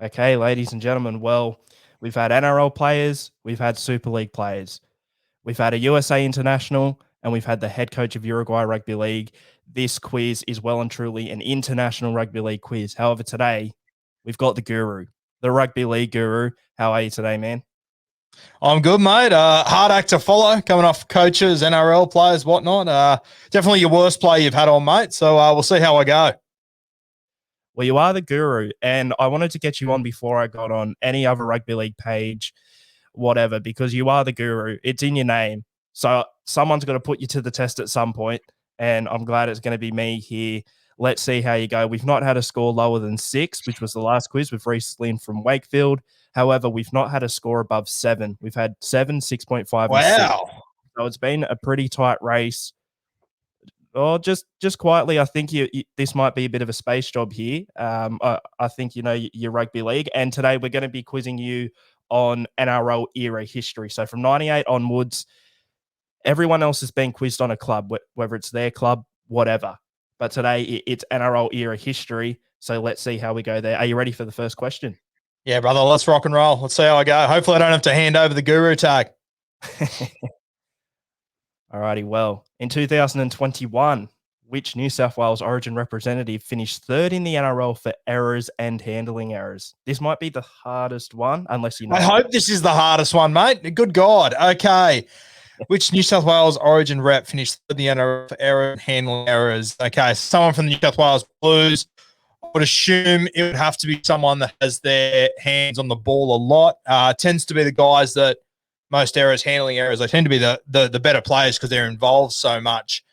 Okay, ladies and gentlemen, well, we've had NRL players, we've had Super League players, we've had a USA international, and we've had the head coach of Uruguay Rugby League. This quiz is well and truly an international rugby league quiz. However, today we've got the guru, the Rugby League Guru. How are you today, man? I'm good, mate. Hard act to follow, coming off coaches, NRL players, whatnot. Definitely your worst player you've had on, mate. So we'll see how I go. Well, you are the guru, and I wanted to get you on before I got on any other rugby league page, whatever, because you are the guru. It's in your name. So someone's got to put you to the test at some point, and I'm glad it's going to be me here. Let's see how you go. We've not had a score lower than 6, which was the last quiz with Reece Lynn from Wakefield. However, we've not had a score above 7. We've had 7, 6.5, and 6. So it's been a pretty tight race. Oh, just quietly, I think this might be a bit of a space job here. I think you know your rugby league, and today we're going to be quizzing you on NRL era history. So from '98 onwards, everyone else has been quizzed on a club, whether it's their club, whatever. But today it's NRL era history. So let's see how we go there. Are you ready for the first question? Yeah, brother. Let's rock and roll. Let's see how I go. Hopefully, I don't have to hand over the guru tag. Alrighty, well, in 2021, which New South Wales Origin representative finished 3rd in the NRL for errors and handling errors? This might be the hardest one, unless you know. I hope this is the hardest one, mate. Good God. Okay. Which New South Wales Origin rep finished 3rd in the NRL for error and handling errors? Okay, someone from the New South Wales Blues. I would assume it would have to be someone that has their hands on the ball a lot. Tends to be the guys that most errors, handling errors, they tend to be the better players because they're involved so much.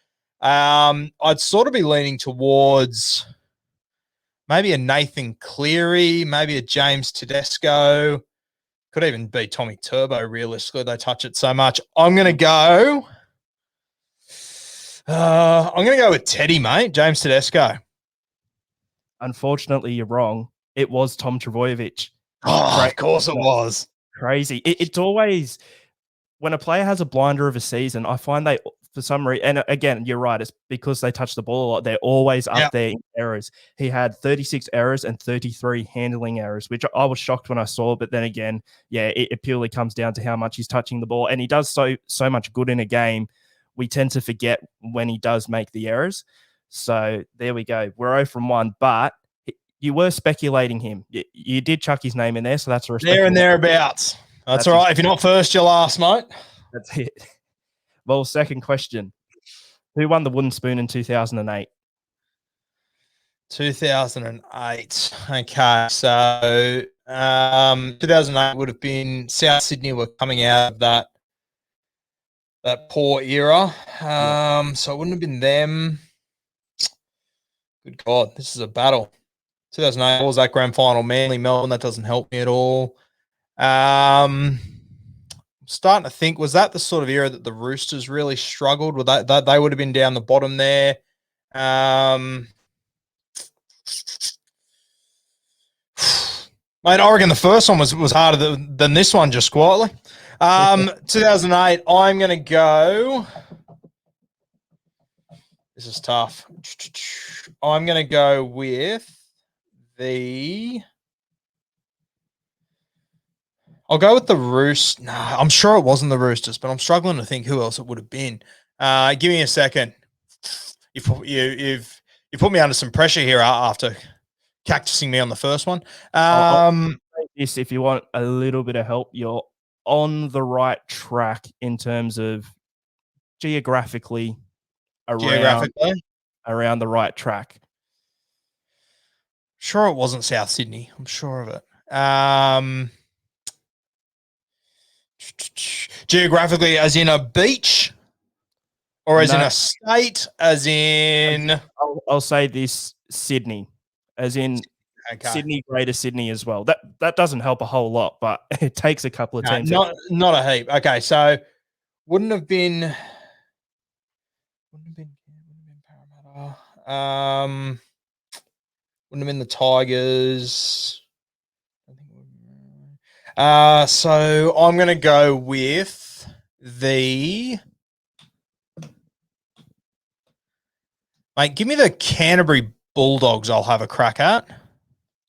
I'd sort of be leaning towards maybe a Nathan Cleary, maybe a James Tedesco. Could even be Tommy Turbo, realistically. They touch it so much. I'm going to go with Teddy, mate. James Tedesco. Unfortunately, you're wrong. It was Tom Trbojevic. Oh, of course it was. Crazy. It's always when a player has a blinder of a season, I find they, for some reason, and again, you're right, it's because they touch the ball a lot. They're always up there in errors. He had 36 errors and 33 handling errors, which I was shocked when I saw. But then again, yeah, it purely comes down to how much he's touching the ball. And he does so much good in a game. We tend to forget when he does make the errors. So there we go. We're 0 from 1, but you were speculating him. You did chuck his name in there, so that's a respectable. There and thereabouts. That's all right. If you're not first, you're last, mate. That's it. Well, second question. Who won the wooden spoon in 2008? 2008. Okay, so 2008 would have been South Sydney were coming out of that poor era. So it wouldn't have been them. Good God, this is a battle. 2008, what was that grand final? Manly, Melbourne, that doesn't help me at all. Starting to think, was that the sort of era that the Roosters really struggled with? That they would have been down the bottom there. Mate, I reckon the first one was harder than this one, just quietly. 2008, I'm going to go. This is tough. I'm going to go with I'll go with the Roosters. No, I'm sure it wasn't the Roosters, but I'm struggling to think who else it would have been. Give me a second. You've put me under some pressure here after cactusing me on the first one. Yes, if you want a little bit of help, you're on the right track in terms of geographically around the right track. Sure, it wasn't South Sydney. I'm sure of it. Geographically, as in a beach, or as in a state, as in. I'll say this: Sydney, as in Sydney, Greater Sydney as well. That doesn't help a whole lot, but it takes a couple of teams. Not a heap. Okay, so wouldn't have been Parramatta. Wouldn't have been the Tigers. So I'm going to go with the. Mate, give me the Canterbury Bulldogs. I'll have a crack at.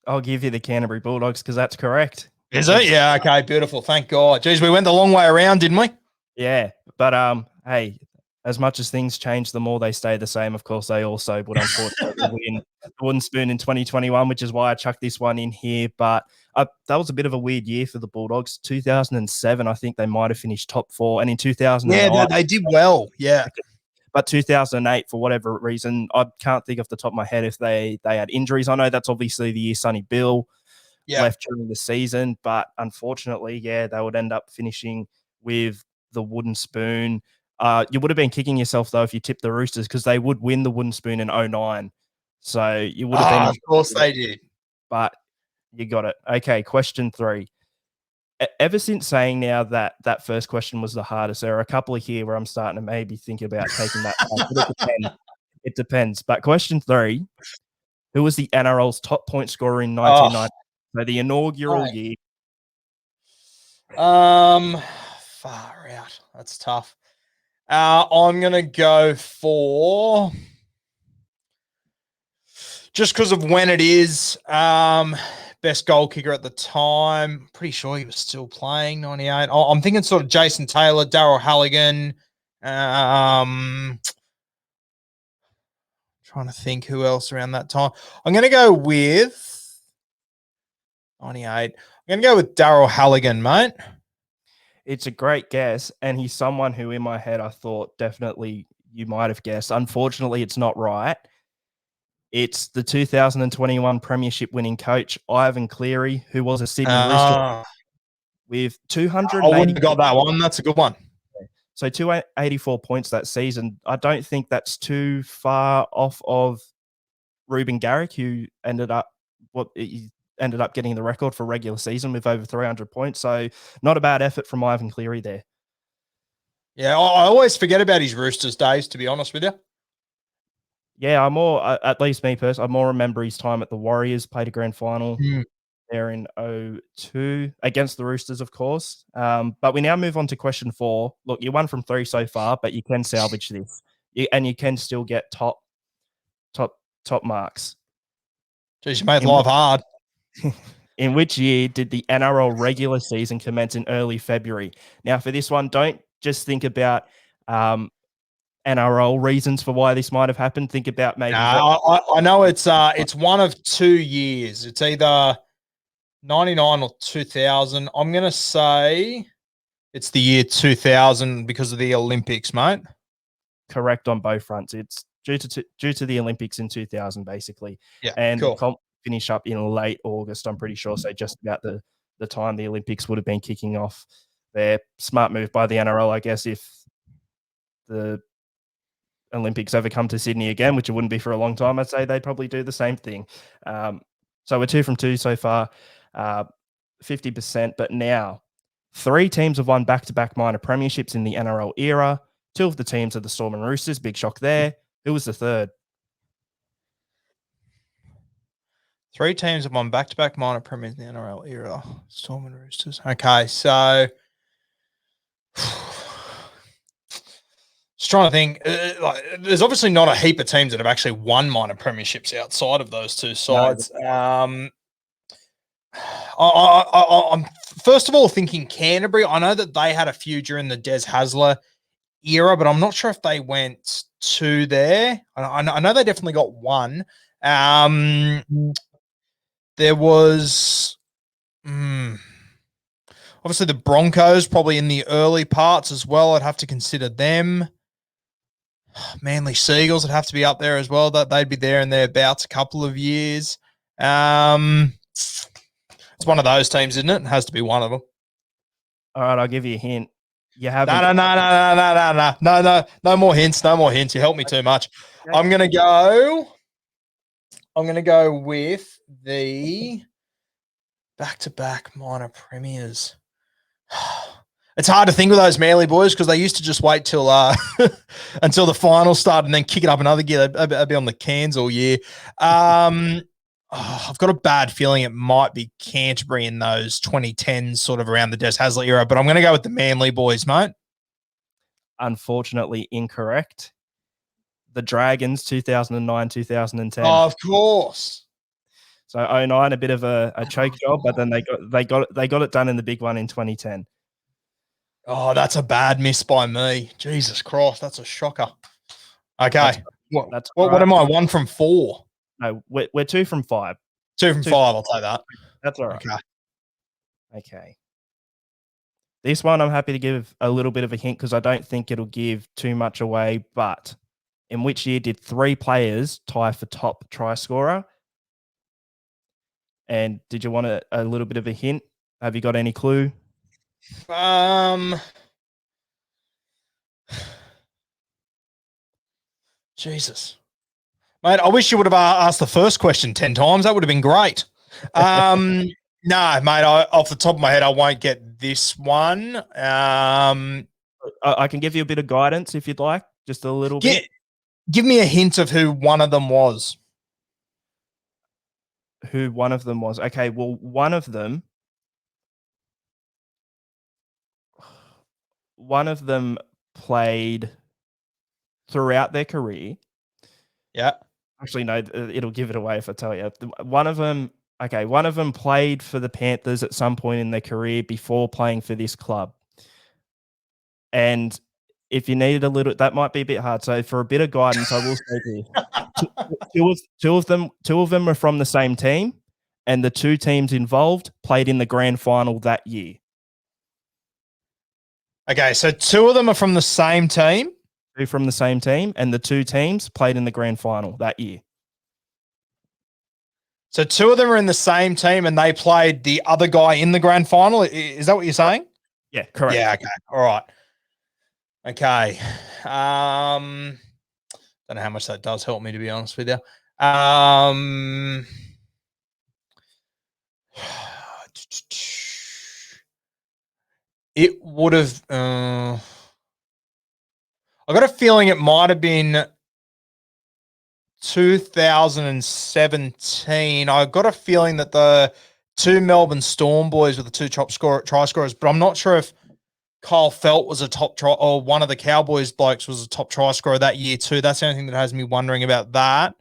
I'll give you the Canterbury Bulldogs because that's correct. Is it? Yeah. Okay. Beautiful. Thank God. Jeez, we went the long way around, didn't we? Yeah, but hey, as much as things change, the more they stay the same. Of course, they also would unfortunately win the Wooden Spoon in 2021, which is why I chucked this one in here. But that was a bit of a weird year for the Bulldogs. 2007, I think they might have finished top 4, and in 2009, yeah, they did well. Yeah. But 2008, for whatever reason, I can't think off the top of my head if they had injuries. I know that's obviously the year Sonny Bill left during the season, but unfortunately, yeah, they would end up finishing with the Wooden Spoon. You would have been kicking yourself, though, if you tipped the Roosters because they would win the Wooden Spoon in 09. So you would have been. Of course they did. But you got it. Okay, question 3. Ever since saying now that first question was the hardest, there are a couple of here where I'm starting to maybe think about taking that. It depends. But question 3, who was the NRL's top point scorer in 1990? So the inaugural year. Far out. That's tough. I'm going to go for, just because of when it is, best goal kicker at the time. Pretty sure he was still playing, 98. I'm thinking sort of Jason Taylor, Darryl Halligan. Trying to think who else around that time. I'm going to go with 98. I'm going to go with Darryl Halligan, mate. It's a great guess, and he's someone who, in my head, I thought definitely you might have guessed. Unfortunately, it's not right. It's the 2021 Premiership winning coach, Ivan Cleary, who was a Sydney Rooster with 280. I wouldn't have got that one. That's a good one. So 284 points that season. I don't think that's too far off of Ruben Garrick, who ended up getting the record for regular season with over 300 points. So not a bad effort from Ivan Cleary there. Yeah, I always forget about his Roosters days, to be honest with you. Yeah, at least me personally, I more remember his time at the Warriors, played a grand final there in 2002 against the Roosters, of course. But we now move on to question 4. Look, you're 1 from 3 so far, but you can salvage this. And you can still get top marks. Jeez, you made life hard. In which year did the NRL regular season commence in early February? Now, for this one, don't just think about NRL reasons for why this might have happened. Think about maybe. I know it's one of 2 years. It's either 99 or 2000. I'm going to say it's the year 2000 because of the Olympics, mate. Correct on both fronts. It's due to the Olympics in 2000, basically. Yeah, and cool. The comp finish up in late August, I'm pretty sure. So just about the time the Olympics would have been kicking off. There, smart move by the NRL, I guess, if the Olympics ever come to Sydney again, which it wouldn't be for a long time, I'd say they'd probably do the same thing. So we're 2 from 2 so far, 50%. But now 3 teams have won back-to-back minor premierships in the NRL era. 2 of the teams are the Storm and Roosters. Big shock there. Who was the third? 3 teams have won back-to-back minor premiers in the NRL era. Storm and Roosters. Okay, so just trying to think. There's obviously not a heap of teams that have actually won minor premierships outside of those 2 sides. No. I'm first of all thinking Canterbury. I know that they had a few during the Des Hasler era, but I'm not sure if they went 2 there. I know they definitely got 1. There was obviously the Broncos probably in the early parts as well. I'd have to consider them. Manly Seagulls would have to be up there as well. That they'd be there and thereabouts a couple of years. It's one of those teams, isn't it? It has to be one of them. All right, I'll give you a hint. You haven't. No more hints. No more hints. You helped me too much. Okay. I'm gonna go with the back-to-back minor premiers. It's hard to think with those Manly boys because they used to just wait till until the final started and then kick it up another gear. They'd be on the cans all year. I've got a bad feeling it might be Canterbury in those 2010s, sort of around the Des Hasler era, but I'm going to go with the Manly boys, mate. Unfortunately, incorrect. The Dragons, 2009, 2010. Oh, of course. So 09, a bit of a choke job, but then they got it done in the big one in 2010. Oh, that's a bad miss by me. Jesus Christ, that's a shocker. Okay. What am I? 1 from 4? No, we're 2 from 5. 2 from 5, I'll take that. That's all right. Okay. Okay. This one I'm happy to give a little bit of a hint because I don't think it'll give too much away, but in which year did 3 players tie for top try scorer? And did you want a little bit of a hint? Have you got any clue? Jesus. Mate, I wish you would have asked the first question 10 times. That would have been great. No, mate, off the top of my head, I won't get this one. I can give you a bit of guidance if you'd like, just a little bit. Give me a hint of who one of them was. Who one of them was? Okay, well, one of them played throughout their career. Yeah. Actually, no, it'll give it away if I tell you. One of them played for the Panthers at some point in their career before playing for this club. And if you needed a little, that might be a bit hard. So for a bit of guidance, I will say this. Two of them are from the same team, and the 2 teams involved played in the grand final that year. Okay, so 2 of them are from the same team? 2 from the same team, and the 2 teams played in the grand final that year. So 2 of them are in the same team, and they played the other guy in the grand final? Is that what you're saying? Yeah, correct. Yeah, okay. All right. Okay. Don't know how much that does help me, to be honest with you. It would have. I got a feeling it might have been 2017. I got a feeling that the 2 Melbourne Storm boys were the 2 top try scorers, but I'm not sure if Kyle Felt was a top try, or one of the Cowboys blokes was a top try scorer that year too. That's the only thing that has me wondering about that.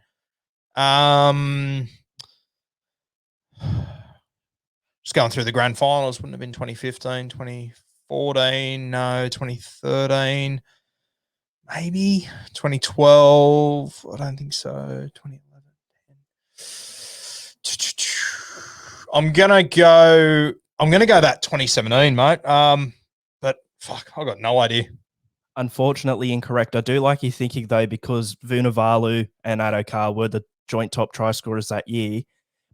Just going through the grand finals, wouldn't have been 2015, 2014, no, 2013, maybe 2012. I don't think so. 2011. I'm gonna go that 2017, mate. But fuck, I got no idea. Unfortunately, incorrect. I do like you thinking though, because Vunivalu and Adokar were the joint top try scorers that year.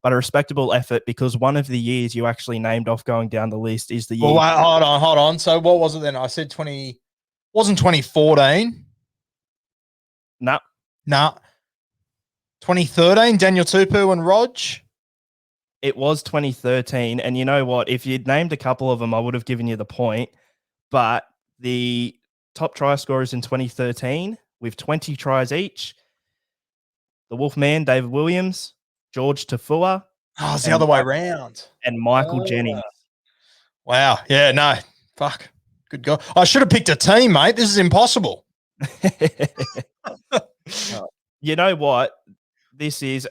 But a respectable effort, because one of the years you actually named off going down the list is the year. Well, wait, hold on. So what was it then? I said 20. Wasn't 2014? Nah. 2013, Daniel Tupu and Rog. It was 2013, and you know what? If you'd named a couple of them, I would have given you the point. But the top try scorers in 2013, with 20 tries each, the Wolfman, David Williams, George Tafua. Oh, it's the other way around. And Michael Jennings. Wow. Yeah, no. Fuck. Good God. I should have picked a team, mate. This is impossible. You know what? This is...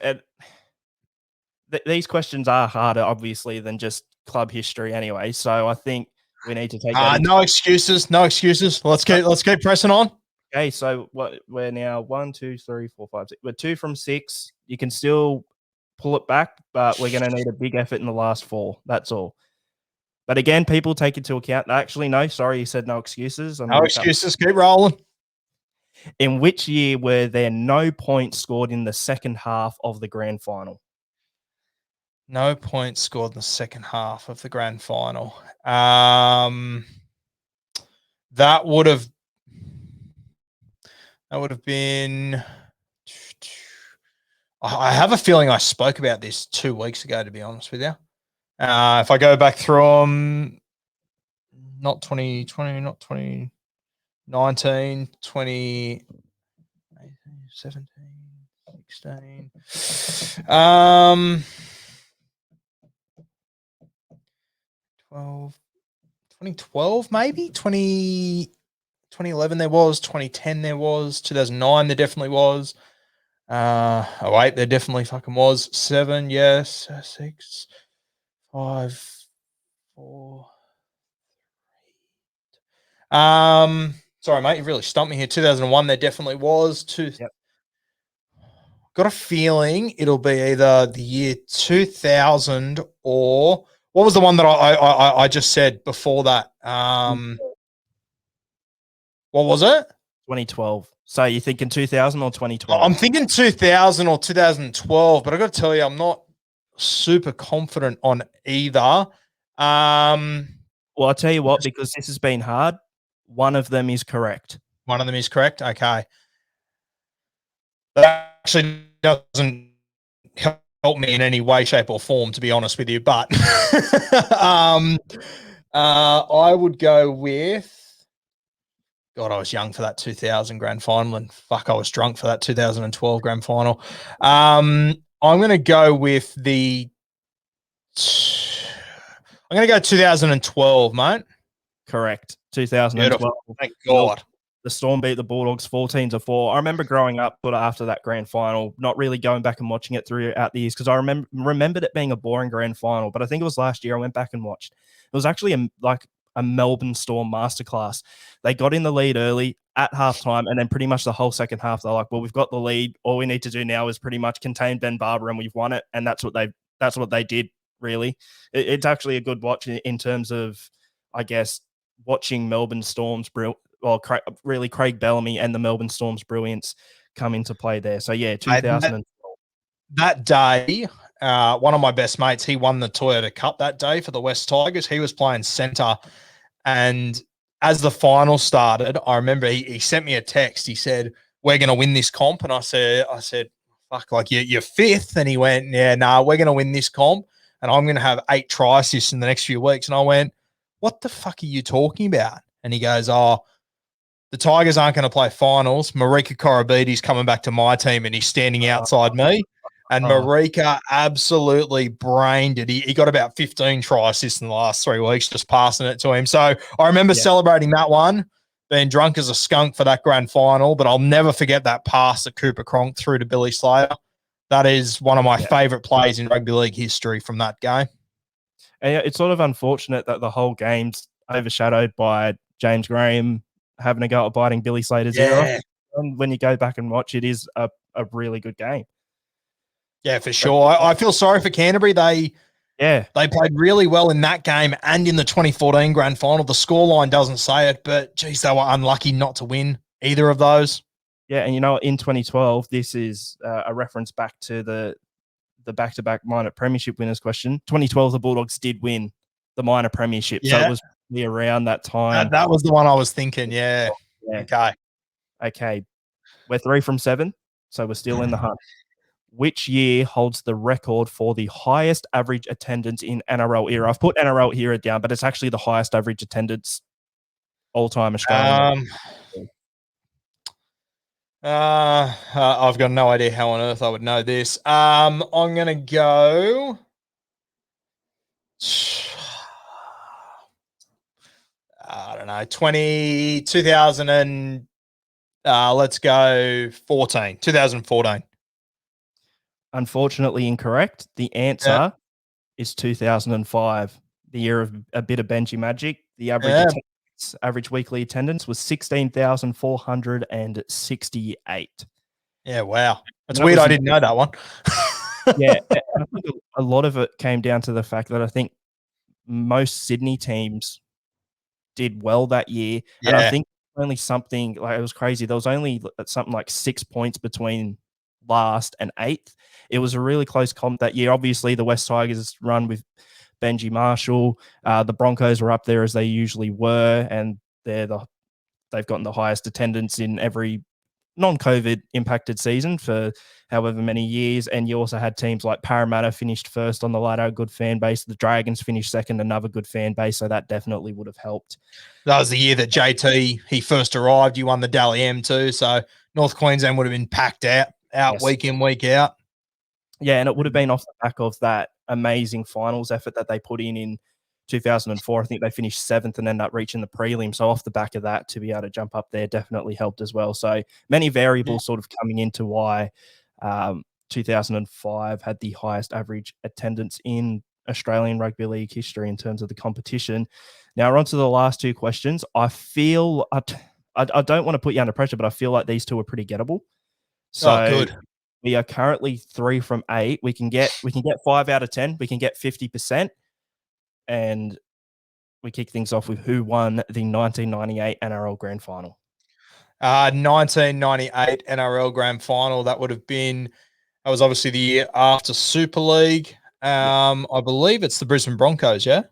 these questions are harder, obviously, than just club history anyway. So I think we need to take that. No excuses. No excuses. Let's keep pressing on. Okay, so what we're now 1, 2, 3, 4, 5, 6. We're 2 from 6. You can still pull it back, but we're going to need a big effort in the last 4. That's all. But again, people take into account. Actually, no, sorry, you said no excuses. No excuses. Keep rolling. In which year were there no points scored in the second half of the grand final? No points scored in the second half of the grand final. That would have been. I have a feeling I spoke about this 2 weeks ago, to be honest with you. If I go back through them, not 2020, not 2019, 2018, 17, 16. 2012, maybe 2011 there was, 2010 there was, 2009 there definitely was. Oh wait, there definitely fucking was 7. Yes, 6, 5, 4. Sorry, mate, you've really stumped me here. 2001, there definitely was. Yep. Got a feeling it'll be either the year 2000 or what was the one that I just said before that? What was it? 2012. So you're thinking 2000 or 2012? I'm thinking 2000 or 2012, but I got to tell you, I'm not super confident on either. Well, I'll tell you what, because this has been hard, one of them is correct. One of them is correct. Okay. That actually doesn't help me in any way, shape, or form, to be honest with you. But I would go with. God, I was young for that 2000 grand final, and fuck, I was drunk for that 2012 grand final. I'm going to go with the. I'm going to go 2012, mate. Correct. 2012. Beautiful. Thank God. The Storm beat the Bulldogs 14-4. I remember growing up, but after that grand final, not really going back and watching it throughout the years because I remembered it being a boring grand final. But I think it was last year I went back and watched. It was actually a Melbourne Storm masterclass. They got in the lead early at halftime, and then pretty much the whole second half, they're like, "Well, we've got the lead. All we need to do now is pretty much contain Ben Barber, and we've won it." And that's what they did. Really, it's actually a good watch in terms of, I guess, watching Melbourne Storm's really Craig Bellamy and the Melbourne Storm's brilliance come into play there. So yeah, 2012. That day, one of my best mates, he won the Toyota Cup that day for the West Tigers. He was playing centre, and as the final started, I remember he sent me a text. He said, "We're going to win this comp," and I said, "Fuck, like you're fifth." And he went, "Yeah, nah, we're going to win this comp, and I'm going to have 8 try assists in the next few weeks." And I went, "What the fuck are you talking about?" And he goes, "Oh, the Tigers aren't going to play finals. Marika Korobidi's coming back to my team, and he's standing outside me." And Marika absolutely brained it. He got about 15 try assists in the last 3 weeks, just passing it to him. So I remember celebrating that one, being drunk as a skunk for that grand final, but I'll never forget that pass that Cooper Cronk threw to Billy Slater. That is one of my favourite plays in rugby league history from that game. And it's sort of unfortunate that the whole game's overshadowed by James Graham having a go at biting Billy Slater's ear off. And when you go back and watch, it is a really good game. Yeah, for sure. I feel sorry for Canterbury. They played really well in that game and in the 2014 grand final. The scoreline doesn't say it, but geez, they were unlucky not to win either of those. Yeah, and in 2012, this is a reference back to the back-to-back minor premiership winners question. 2012, the Bulldogs did win the minor premiership, so it was really around that time. That was the one I was thinking. Yeah. Okay. We're 3 from 7, so we're still in the hunt. Which year holds the record for the highest average attendance in NRL era? I've put NRL era down, but it's actually the highest average attendance all-time Australian. I've got no idea how on earth I would know this. I'm going to go. I don't know, 2000 and let's go 2014. Unfortunately incorrect. The answer is 2005, the year of a bit of Benji magic. The average weekly attendance was 16,468. Yeah, wow. That's weird. I didn't know that one. Yeah, I think a lot of it came down to the fact that I think most Sydney teams did well that year. And I think only something like, it was crazy. There was only something like 6 points between last and 8th. It was a really close comp that year. Obviously, the West Tigers run with Benji Marshall. The Broncos were up there as they usually were, and they've gotten the highest attendance in every non-COVID impacted season for however many years. And you also had teams like Parramatta finished first on the ladder, good fan base. The Dragons finished second, another good fan base. So that definitely would have helped. That was the year that JT, he first arrived. You won the Dally M too. So North Queensland would have been packed out week in, week out. Yeah, and it would have been off the back of that amazing finals effort that they put in 2004. I think they finished 7th and ended up reaching the prelim. So off the back of that, to be able to jump up there definitely helped as well. So many variables sort of coming into why 2005 had the highest average attendance in Australian rugby league history in terms of the competition. Now we're on to the last two questions. I feel I don't want to put you under pressure, but I feel like these two are pretty gettable. So Oh, good. we are currently 3 from 8. We can get 5 out of 10. We can get 50%. And we kick things off with who won the 1998 NRL Grand Final. 1998 NRL Grand Final. That was obviously the year after Super League. I believe it's the Brisbane Broncos, yeah?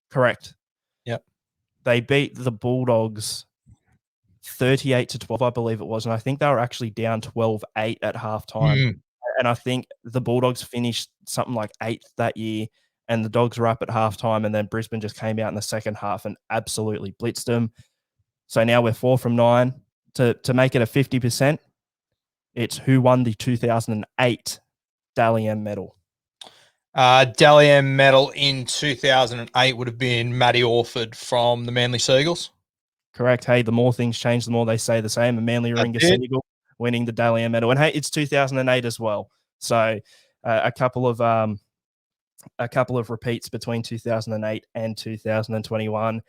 Correct. Yep. They beat the Bulldogs 38-12, I believe it was. And I think they were actually down 12-8 at halftime. And I think the Bulldogs finished something like 8th that year, and the Dogs were up at halftime, and then Brisbane just came out in the second half and absolutely blitzed them. So now we're 4 from 9. To make it a 50%, it's who won the 2008 Dally M medal. Dally M medal in 2008 would have been Matty Orford from the Manly Seagulls. Correct. Hey, the more things change, the more they say the same. And Manly Ringer Seagull winning the Dally M medal. And hey, it's 2008 as well. So a couple of repeats between 2008 and 2021,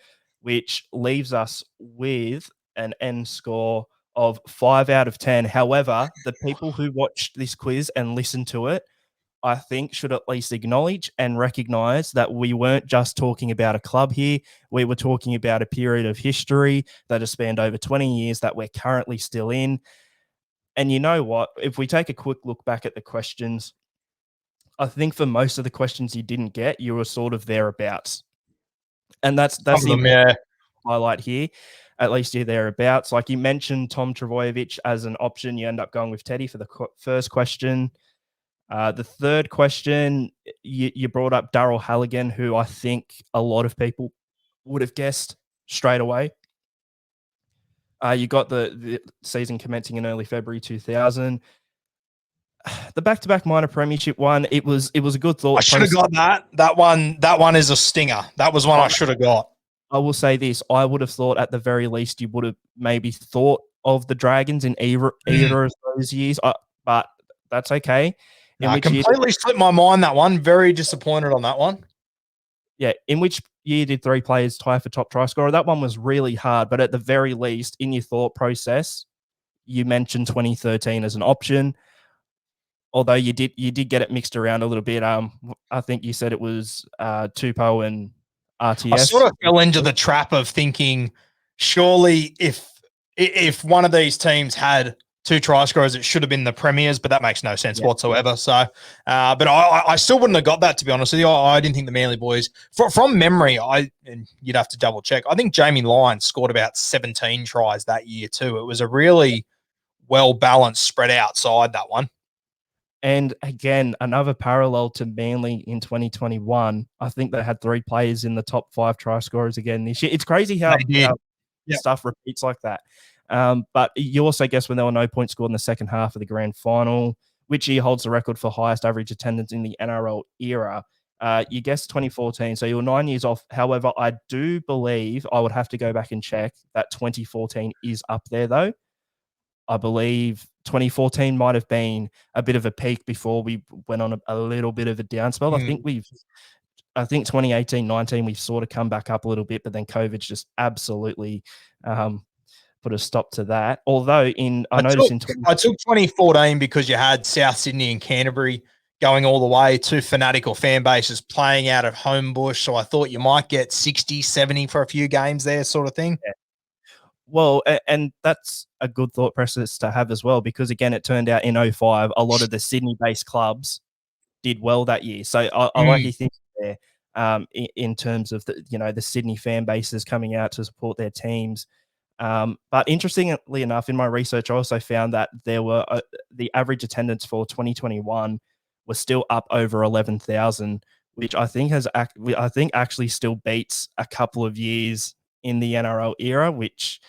which leaves us with an end score of 5 out of 10. However, the people who watched this quiz and listened to it, I think, should at least acknowledge and recognize that we weren't just talking about a club here. We were talking about a period of history that has spanned over 20 years that we're currently still in. And you know what? If we take a quick look back at the questions, I think for most of the questions you didn't get, you were sort of thereabouts. And that's the highlight here. At least you're thereabouts. Like you mentioned Tom Trbojevic as an option. You end up going with Teddy for the first question. The third question, you brought up Darryl Halligan, who I think a lot of people would have guessed straight away. You got the season commencing in early February 2000. The back-to-back minor premiership one, it was a good thought. I should have got that. That one is a stinger. That was one I should have got. I will say this. I would have thought at the very least you would have maybe thought of the Dragons in either of those years, but that's okay. Completely slipped my mind, that one. Very disappointed on that one. Yeah, in which year did 3 players tie for top try scorer? That one was really hard, but at the very least, in your thought process, you mentioned 2013 as an option. Although you did get it mixed around a little bit. I think you said it was Tupou and RTS. I sort of fell into the trap of thinking, surely if one of these teams had 2 try scorers, it should have been the Premiers, but that makes no sense whatsoever. So, but I still wouldn't have got that, to be honest with you. I didn't think the Manly boys, from memory, and you'd have to double check. I think Jamie Lyons scored about 17 tries that year too. It was a really well balanced, spread out side, that one. And again, another parallel to Manly in 2021. I think they had 3 players in the top 5 try scorers again this year. It's crazy how stuff repeats like that. But you also guess when there were no points scored in the second half of the grand final, which year holds the record for highest average attendance in the NRL era. You guessed 2014, so you were 9 years off. However, I do believe, I would have to go back and check, that 2014 is up there though. I believe 2014 might have been a bit of a peak before we went on a little bit of a down spell. I think 2018, 19, we've sort of come back up a little bit, but then COVID's just absolutely put a stop to that. Although I took 2014 because you had South Sydney and Canterbury going all the way, 2 fanatical fan bases playing out of Homebush. So I thought you might get 60, 70 for a few games there, sort of thing. Yeah. Well, and that's a good thought process to have as well, because again, it turned out in 2005, a lot of the Sydney-based clubs did well that year. So I like you thinking there in terms of the Sydney fan bases coming out to support their teams. But interestingly enough, in my research, I also found that there were the average attendance for 2021 was still up over 11,000, which I think actually still beats a couple of years in the NRL era, which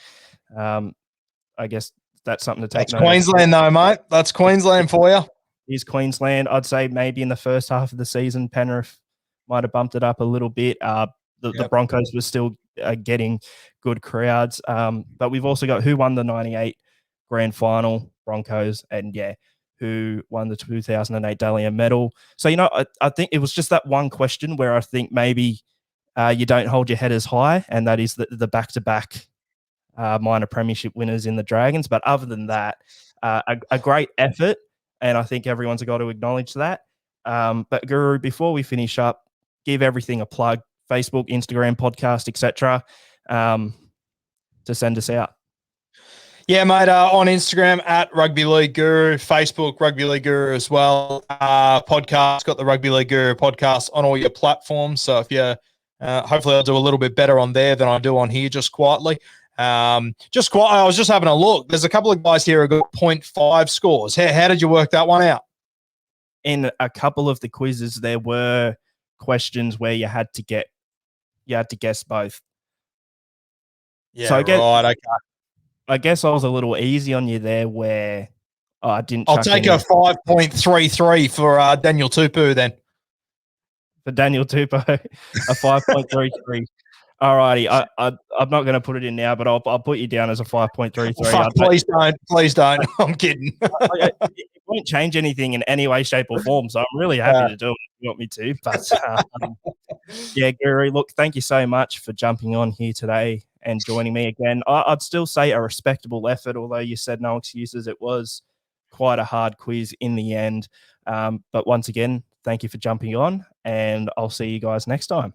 I guess that's something to take note of. That's Queensland though, mate. That's Queensland for you. Is Queensland. I'd say maybe in the first half of the season, Penrith might have bumped it up a little bit. The Broncos were still getting good crowds. But we've also got who won the 98 grand final, Broncos, and who won the 2008 Dalian medal. So, I think it was just that one question where I think maybe you don't hold your head as high, and that is the back-to-back minor premiership winners in the Dragons. But other than that, a great effort, and I think everyone's got to acknowledge that. But Guru, before we finish up, give everything a plug: Facebook, Instagram, podcast, etc., to send us out. Yeah, mate, on Instagram at Rugby League Guru, Facebook, Rugby League Guru as well. Podcast, got the Rugby League Guru podcast on all your platforms. So if you, hopefully I'll do a little bit better on there than I do on here, just quietly. I was just having a look. There's a couple of guys here who got 0.5 scores. How did you work that one out? In a couple of the quizzes, there were questions where you had to guess both. Yeah, so right. Okay. I guess I was a little easy on you there where I didn't. I'll take a 5.33 for Daniel Tupou then. For Daniel Tupou, a 5.33. All righty. I'm not going to put it in now, but I'll put you down as a 5.33. Please don't. I'm kidding. It won't change anything in any way, shape, or form. So I'm really happy to do it if you want me to. But yeah, Guru, look, thank you so much for jumping on here today and joining me again. I'd still say a respectable effort, although you said no excuses. It was quite a hard quiz in the end. But once again, thank you for jumping on, and I'll see you guys next time.